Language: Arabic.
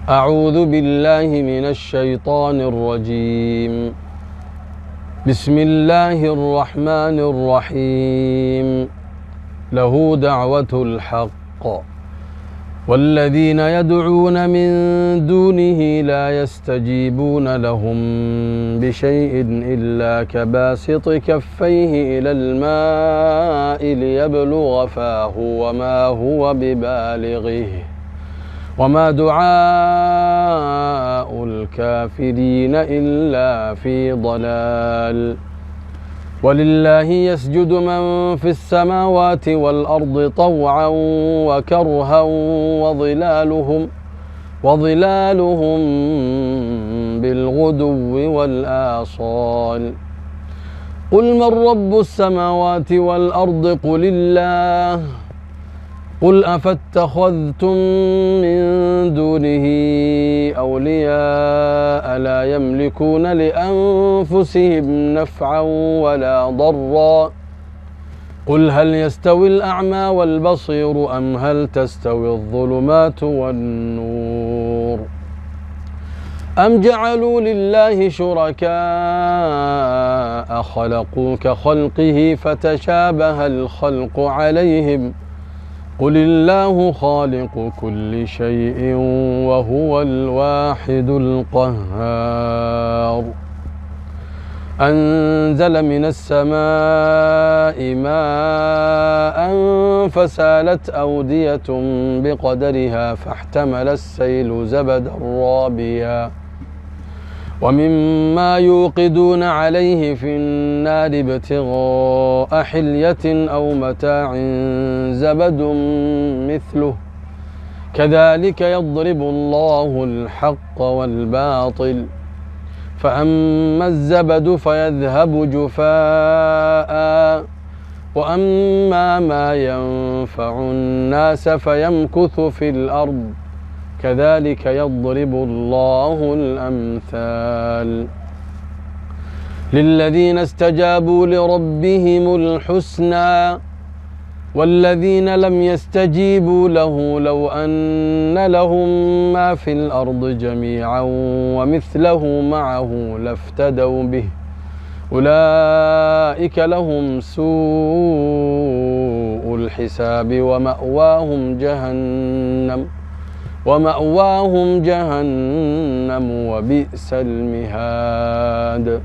أعوذ بالله من الشيطان الرجيم. بسم الله الرحمن الرحيم. له دعوة الحق والذين يدعون من دونه لا يستجيبون لهم بشيء إلا كباسط كفيه إلى الماء ليبلغ فاه وما هو ببالغه وما دعاء الكافرين إلا في ضلال. ولله يسجد من في السماوات والأرض طوعا وكرها وظلالهم بالغدو والآصال. قل من رب السماوات والأرض قل الله. قل أفاتخذتم من دونه أولياء لا يملكون لأنفسهم نفعا ولا ضرا. قل هل يستوي الأعمى والبصير أم هل تستوي الظلمات والنور أم جعلوا لله شركاء خلقوا كخلقه فتشابه الخلق عليهم. قل الله خالق كل شيء وهو الواحد القهار. أنزل من السماء ماء فسالت أودية بقدرها فاحتمل السيل زبدا رابيا ومما يوقدون عليه في النار ابتغاء حلية أو متاع زبد مثله كذلك يضرب الله الحق والباطل. فأما الزبد فيذهب جفاء وأما ما ينفع الناس فيمكث في الأرض كذلك يضرب الله الأمثال. للذين استجابوا لربهم الحسنى والذين لم يستجيبوا له لو أن لهم ما في الأرض جميعا ومثله معه لافتدوا به أولئك لهم سوء الحساب ومأواهم جهنم وبئس المهاد.